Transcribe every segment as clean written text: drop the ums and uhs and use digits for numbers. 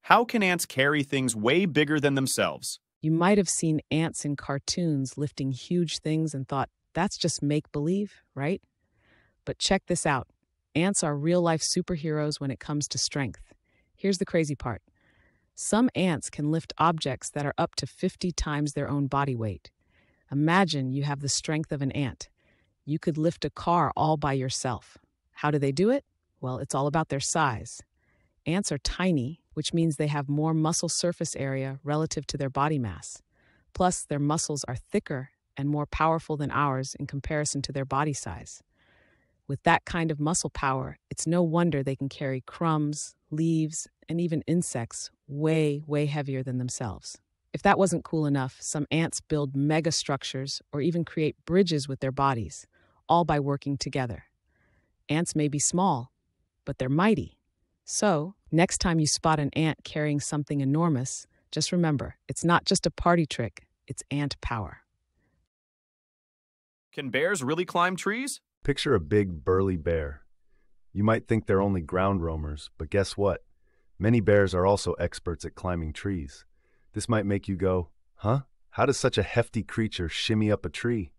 How can ants carry things way bigger than themselves? You might have seen ants in cartoons lifting huge things and thought, that's just make-believe, right? But check this out. Ants are real-life superheroes when it comes to strength. Here's the crazy part. Some ants can lift objects that are up to 50 times their own body weight. Imagine you have the strength of an ant. You could lift a car all by yourself. How do they do it? Well, it's all about their size. Ants are tiny, which means they have more muscle surface area relative to their body mass. Plus, their muscles are thicker and more powerful than ours in comparison to their body size. With that kind of muscle power, it's no wonder they can carry crumbs, leaves, and even insects way, way heavier than themselves. If that wasn't cool enough, some ants build mega structures or even create bridges with their bodies, all by working together. Ants may be small, but they're mighty. So, next time you spot an ant carrying something enormous, just remember, it's not just a party trick, it's ant power. Can bears really climb trees? Picture a big, burly bear. You might think they're only ground roamers, but guess what? Many bears are also experts at climbing trees. This might make you go, huh? How does such a hefty creature shimmy up a tree?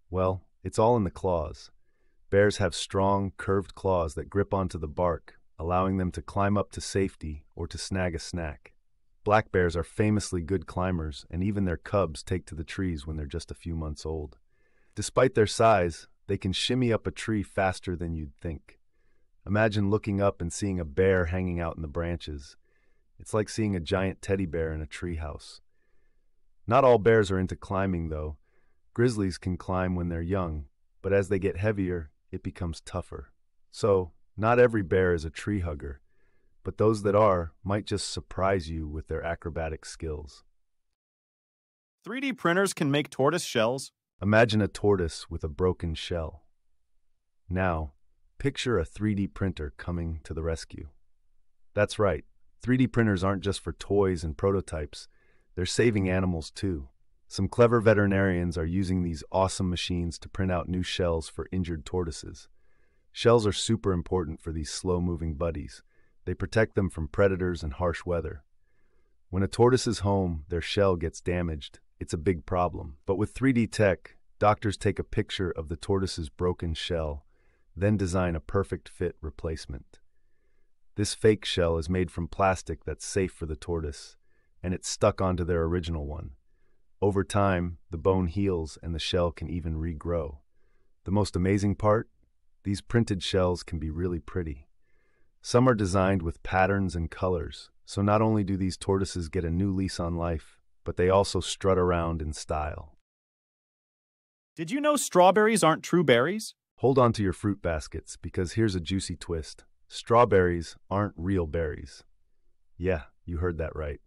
Well, it's all in the claws. Bears have strong, curved claws that grip onto the bark, allowing them to climb up to safety or to snag a snack. Black bears are famously good climbers, and even their cubs take to the trees when they're just a few months old. Despite their size, they can shimmy up a tree faster than you'd think. Imagine looking up and seeing a bear hanging out in the branches. It's like seeing a giant teddy bear in a treehouse. Not all bears are into climbing, though. Grizzlies can climb when they're young, but as they get heavier, it becomes tougher. So, not every bear is a tree hugger, but those that are might just surprise you with their acrobatic skills. 3D printers can make tortoise shells. Imagine a tortoise with a broken shell. Now, picture a 3D printer coming to the rescue. That's right, 3D printers aren't just for toys and prototypes, they're saving animals too. Some clever veterinarians are using these awesome machines to print out new shells for injured tortoises. Shells are super important for these slow-moving buddies. They protect them from predators and harsh weather. When a tortoise's home, their shell gets damaged, it's a big problem. But with 3D tech, doctors take a picture of the tortoise's broken shell, then design a perfect fit replacement. This fake shell is made from plastic that's safe for the tortoise, and it's stuck onto their original one. Over time, the bone heals and the shell can even regrow. The most amazing part? These printed shells can be really pretty. Some are designed with patterns and colors, so not only do these tortoises get a new lease on life, but they also strut around in style. Did you know strawberries aren't true berries? Hold on to your fruit baskets, because here's a juicy twist. Strawberries aren't real berries. Yeah, you heard that right.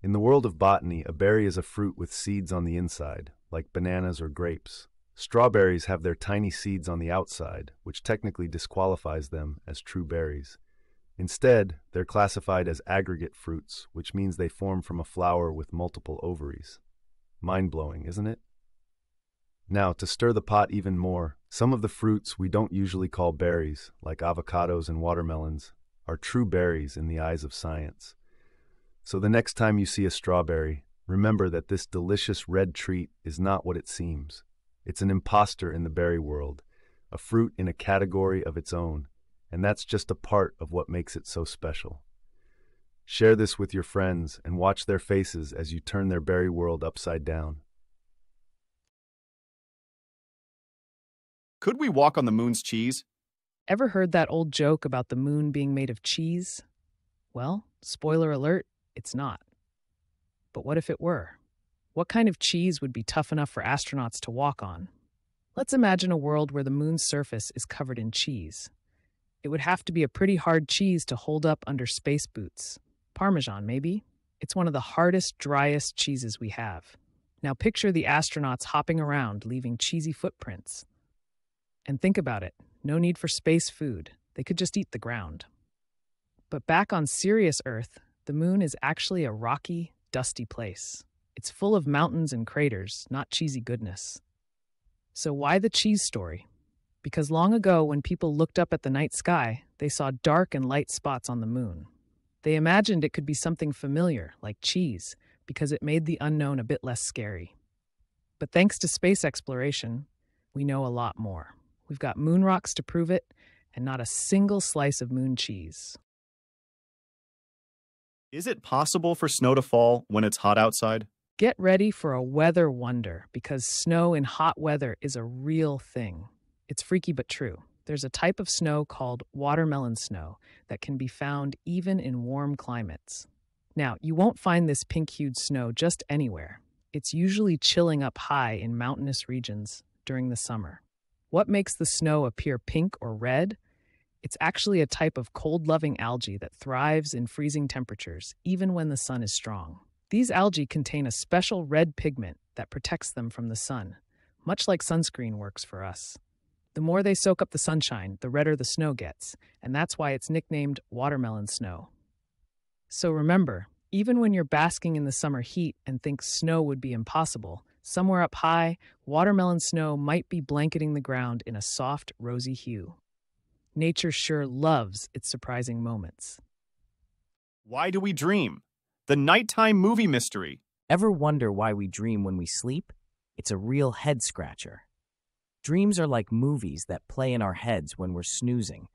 In the world of botany, a berry is a fruit with seeds on the inside, like bananas or grapes. Strawberries have their tiny seeds on the outside, which technically disqualifies them as true berries. Instead, they're classified as aggregate fruits, which means they form from a flower with multiple ovaries. Mind-blowing, isn't it? Now, to stir the pot even more, some of the fruits we don't usually call berries, like avocados and watermelons, are true berries in the eyes of science. So the next time you see a strawberry, remember that this delicious red treat is not what it seems. It's an imposter in the berry world, a fruit in a category of its own, and that's just a part of what makes it so special. Share this with your friends and watch their faces as you turn their berry world upside down. Could we walk on the moon's cheese? Ever heard that old joke about the moon being made of cheese? Well, spoiler alert, it's not. But what if it were? What kind of cheese would be tough enough for astronauts to walk on? Let's imagine a world where the moon's surface is covered in cheese. It would have to be a pretty hard cheese to hold up under space boots. Parmesan, maybe? It's one of the hardest, driest cheeses we have. Now picture the astronauts hopping around, leaving cheesy footprints. And think about it, no need for space food. They could just eat the ground. But back on Sirius Earth, the moon is actually a rocky, dusty place. It's full of mountains and craters, not cheesy goodness. So why the cheese story? Because long ago, when people looked up at the night sky, they saw dark and light spots on the moon. They imagined it could be something familiar, like cheese, because it made the unknown a bit less scary. But thanks to space exploration, we know a lot more. We've got moon rocks to prove it, and not a single slice of moon cheese. Is it possible for snow to fall when it's hot outside? Get ready for a weather wonder, because snow in hot weather is a real thing. It's freaky but true. There's a type of snow called watermelon snow that can be found even in warm climates. Now, you won't find this pink-hued snow just anywhere. It's usually chilling up high in mountainous regions during the summer. What makes the snow appear pink or red? It's actually a type of cold-loving algae that thrives in freezing temperatures, even when the sun is strong. These algae contain a special red pigment that protects them from the sun, much like sunscreen works for us. The more they soak up the sunshine, the redder the snow gets, and that's why it's nicknamed watermelon snow. So remember, even when you're basking in the summer heat and think snow would be impossible, somewhere up high, watermelon snow might be blanketing the ground in a soft, rosy hue. Nature sure loves its surprising moments. Why do we dream? The nighttime movie mystery. Ever wonder why we dream when we sleep? It's a real head-scratcher. Dreams are like movies that play in our heads when we're snoozing.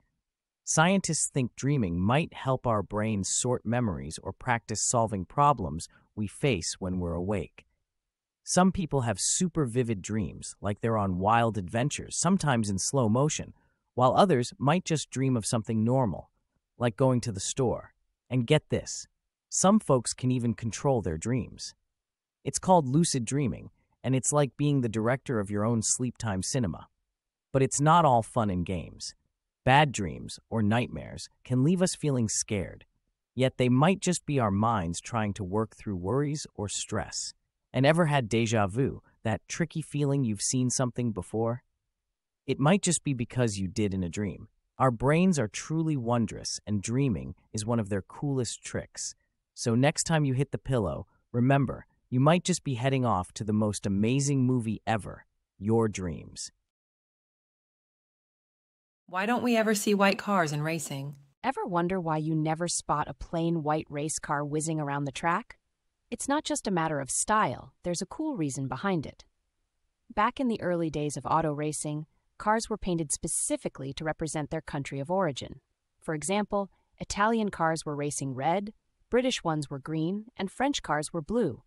Scientists think dreaming might help our brains sort memories or practice solving problems we face when we're awake. Some people have super vivid dreams, like they're on wild adventures, sometimes in slow motion, while others might just dream of something normal, like going to the store. And get this, some folks can even control their dreams. It's called lucid dreaming, and it's like being the director of your own sleep-time cinema. But it's not all fun and games. Bad dreams, or nightmares, can leave us feeling scared, yet they might just be our minds trying to work through worries or stress. And ever had déjà vu, that tricky feeling you've seen something before? It might just be because you did in a dream. Our brains are truly wondrous, and dreaming is one of their coolest tricks. So next time you hit the pillow, remember, you might just be heading off to the most amazing movie ever, your dreams. Why don't we ever see white cars in racing? Ever wonder why you never spot a plain white race car whizzing around the track? It's not just a matter of style, there's a cool reason behind it. Back in the early days of auto racing, cars were painted specifically to represent their country of origin. For example, Italian cars were racing red, British ones were green, and French cars were blue.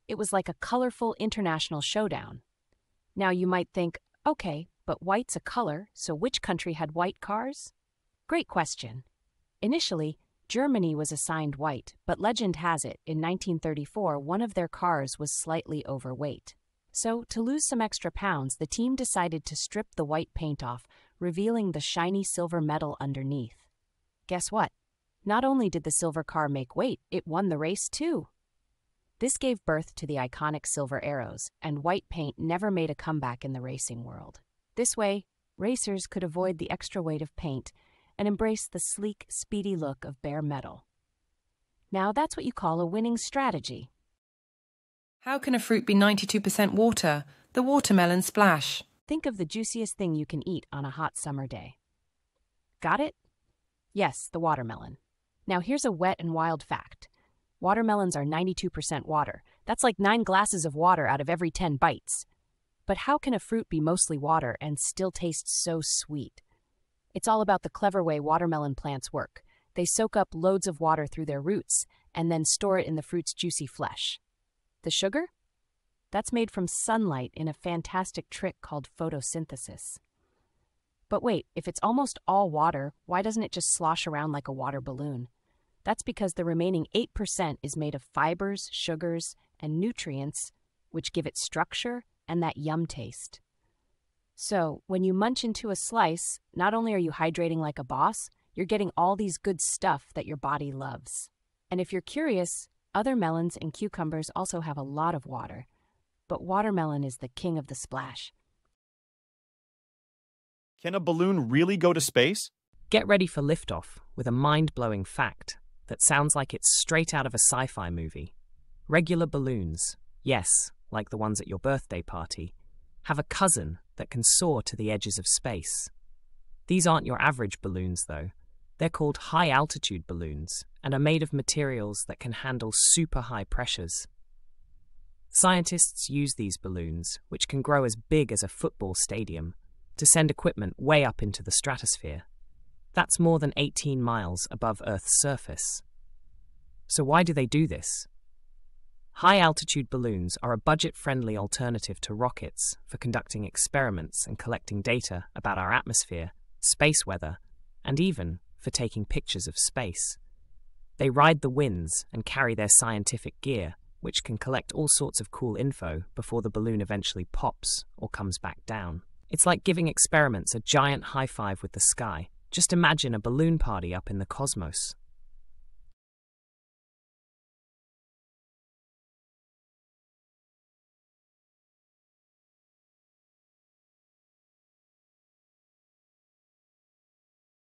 It was like a colorful international showdown. Now you might think, okay, but white's a color, so which country had white cars? Great question. Initially, Germany was assigned white, but legend has it, in 1934, one of their cars was slightly overweight. So, to lose some extra pounds, the team decided to strip the white paint off, revealing the shiny silver metal underneath. Guess what? Not only did the silver car make weight, it won the race too. This gave birth to the iconic silver arrows, and white paint never made a comeback in the racing world. This way, racers could avoid the extra weight of paint and embrace the sleek, speedy look of bare metal. Now that's what you call a winning strategy. How can a fruit be 92% water? The watermelon splash. Think of the juiciest thing you can eat on a hot summer day. Got it? Yes, the watermelon. Now here's a wet and wild fact. Watermelons are 92% water. That's like 9 glasses of water out of every 10 bites. But how can a fruit be mostly water and still taste so sweet? It's all about the clever way watermelon plants work. They soak up loads of water through their roots and then store it in the fruit's juicy flesh. The sugar? That's made from sunlight in a fantastic trick called photosynthesis. But wait, if it's almost all water, why doesn't it just slosh around like a water balloon? That's because the remaining 8% is made of fibers, sugars, and nutrients, which give it structure and that yum taste. So, when you munch into a slice, not only are you hydrating like a boss, you're getting all these good stuff that your body loves. And if you're curious, other melons and cucumbers also have a lot of water, but watermelon is the king of the splash. Can a balloon really go to space? Get ready for liftoff with a mind-blowing fact that sounds like it's straight out of a sci-fi movie. Regular balloons, yes, like the ones at your birthday party, have a cousin that can soar to the edges of space. These aren't your average balloons, though. They're called high-altitude balloons and are made of materials that can handle super high pressures. Scientists use these balloons, which can grow as big as a football stadium, to send equipment way up into the stratosphere. That's more than 18 miles above Earth's surface. So why do they do this? High-altitude balloons are a budget-friendly alternative to rockets for conducting experiments and collecting data about our atmosphere, space weather, and even for taking pictures of space. They ride the winds and carry their scientific gear, which can collect all sorts of cool info before the balloon eventually pops or comes back down. It's like giving experiments a giant high five with the sky. Just imagine a balloon party up in the cosmos.